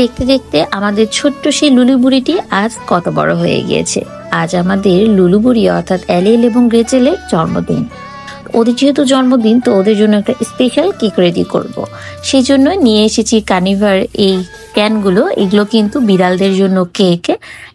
দেখতে দেখতে আমাদের ছোট্ট সেই লুলু বুড়িটি আজ কত বড় হয়ে গিয়েছে। আজ আমাদের লুলু বুড়ি অর্থাৎ এলিয়েল এবং গ্রেচেলের জন্মদিন। ওদের যেহেতু জন্মদিন, তো ওদের জন্য একটা স্পেশাল কেক রেডি করব। সেই জন্য নিয়ে এসেছি কার্নিভার এই ক্যানগুলো। এগুলো কিন্তু বিড়ালদের জন্য কেক।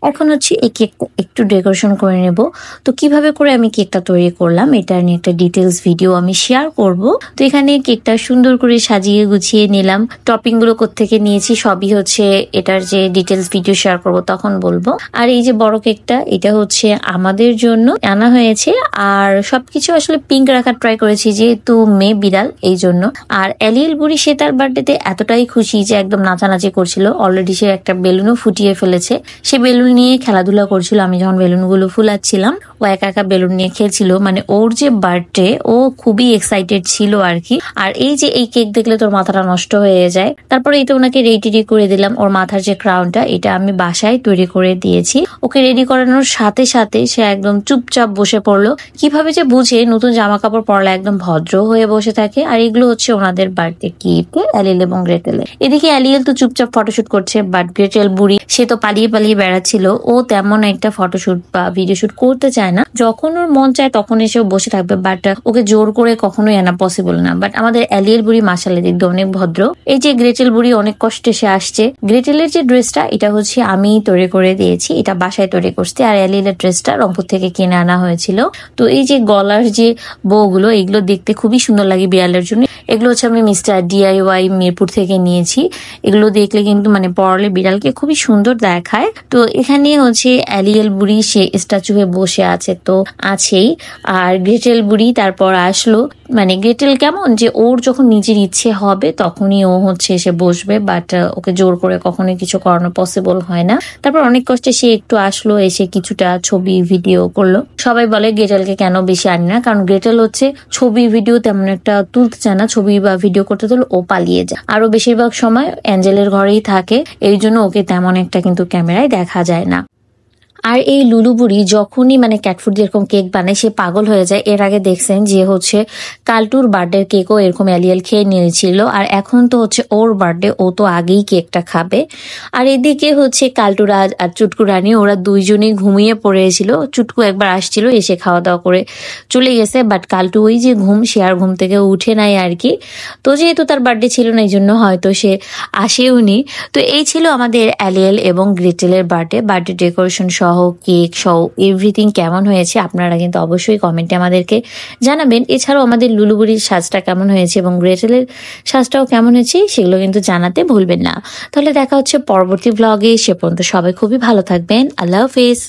এখন হচ্ছে এই কেকটা একটু ডেকোরেশন করে নেব। তো কিভাবে করে আমি কেকটা তৈরি করলাম এটা নিয়ে একটা ডিটেলস ভিডিও আমি শেয়ার করব। তো এখানে কেকটা সুন্দর করে সাজিয়ে গুছিয়ে নিলাম। টপিং গুলো কোত্থেকে নিয়েছি সবই হচ্ছে এটার যে ডিটেলস ভিডিও শেয়ার করব তখন বলবো। আর এই যে বড় কেকটা, এটা হচ্ছে আমাদের জন্য আনা হয়েছে। আর সবকিছু আসলে পিঙ্ক রাখার ট্রাই করেছি যেহেতু মেয়ে বিড়াল, এই জন্য। আর এলিয়েল বুড়ি সে তার বার্থডেতে এতটাই খুশি যে একদম নাচানাচি করছিল। অলরেডি সে একটা বেলুনও ফুটিয়ে ফেলেছে। সে বেলুন নিয়ে খেলাধুলা করছিল। আমি যখন বেলুনগুলো ফুলাচ্ছিলাম, ও একা একা বেলুন নিয়ে খেলছিল। মানে ওর যে বার্থডে, ও খুবই এক্সাইটেড ছিল আর কি। আর এই যে এই কেক দেখলে তোর মাথাটা নষ্ট হয়ে যায়। তারপরে এটা ওনাকে রেডি করে দিলাম। ওর মাথার যে ক্রাউনটা, এটা আমি বাসায় তৈরি করে দিয়েছি। ওকে রেডি করানোর সাথে সাথে সে একদম চুপচাপ বসে পড়লো। কিভাবে যে বুঝে নতুন জামা কাপড় পরলে একদম ভদ্র হয়ে বসে থাকে। আর এগুলো হচ্ছে ওনাদের বার্থডে গিফট, এলিয়েল এবং গ্রেটেল। এদিকে এলিয়েল তো চুপচাপ ফটোশুট করছে, বাট গ্রেটেল বুড়ি সে তো পালিয়ে পালিয়ে বেড়াচ্ছিল। ও তেমন একটা ফটোশুট বা ভিডিও শুট করতে চায় না। যখন ওর মন চায় তখন এসে বসে থাকবে, বাট ওকে জোর করে কখনোই আনা পসিবল না। বাট আমাদের এলিয়েল বুড়ি মাশাআল্লাহ দেখতে অনেক ভদ্র। এই যে গ্রেটেল বুড়ি অনেক কষ্টে সে আসছে। গ্রেটেলের যে ড্রেসটা, এটা হচ্ছে আমি তৈরি করে দিয়েছি। এটা বাসায় তৈরি করছি। আর এলিয়েলের ড্রেসটা রংপুর থেকে কিনে আনা হয়েছিল। তো এই যে গলার যে বউগুলো, এগুলো দেখতে খুবই সুন্দর লাগে বিড়ালের জন্য। এগুলো হচ্ছে আমি মিস্টার DIY মিরপুর থেকে নিয়েছি। এগুলো দেখলে কিন্তু মানে পরলে বিড়ালকে খুবই সুন্দর দেখায়। তো এখানে হচ্ছে এলিয়েল বুড়ি সে স্ট্যাচু হয়ে বসে আছে, তো আছেই। আর গ্রেটেল বুড়ি তারপর আসলো। মানে গ্রেটেল কেমন যে ওর যখন নিজের ইচ্ছে হবে তখনই ও হচ্ছে এসে বসবে, বাট ওকে জোর করে কখনোই কিছু করানো পসিবল হয় না। তারপর অনেক কষ্টে সে একটু আসলো, এসে কিছুটা ছবি ভিডিও করলো। সবাই বলে গ্রেটেলকে কেন বেশি আনি না, কারণ গ্রেটেল হচ্ছে ছবি ভিডিও তেমন একটা তুলতে চায় না। ছবি বা ভিডিও করতে তুলে ও পালিয়ে যায়। আরো বেশিরভাগ সময় অ্যাঞ্জেলের ঘরেই থাকে, এই জন্য ওকে তেমন একটা কিন্তু ক্যামেরায় দেখা যায় না। আর এই লুলু বুড়ি যখনই মানে ক্যাটফুড যেরকম কেক বানায় সে পাগল হয়ে যায়। এর আগে দেখছেন যে হচ্ছে কালটুর বার্থডে কেকও এরকম এলিয়েল খেয়ে নিয়েছিল। আর এখন তো হচ্ছে ওর বার্থডে, ও তো আগেই কেকটা খাবে। আর এদিকে হচ্ছে কালটুরা আর চুটকু রানী ওরা দুইজনেই ঘুমিয়ে পড়েছিল। চুটকু একবার আসছিল, এসে খাওয়া দাওয়া করে চলে গেছে, বাট কালটু ওই যে ঘুম, সে আর ঘুম থেকে উঠে নাই আর কি। তো যেহেতু তার বার্থডে ছিল না, এই জন্য হয়তো সে আসেওনি। তো এই ছিল আমাদের এলিয়েল এবং গ্রেটেলের বার্থডে ডেকোরেশন সহ কেক সহ এভরিথিং কেমন হয়েছে আপনারা কিন্তু অবশ্যই কমেন্টে আমাদেরকে জানাবেন। এছাড়াও আমাদের লুলুবুড়ির সাজটা কেমন হয়েছে এবং গ্রেটেলের সাজটাও কেমন হয়েছে সেগুলো কিন্তু জানাতে ভুলবেন না। তাহলে দেখা হচ্ছে পরবর্তী ব্লগে। সে পর্যন্ত সবাই খুবই ভালো থাকবেন। আল্লাহ হাফেজ।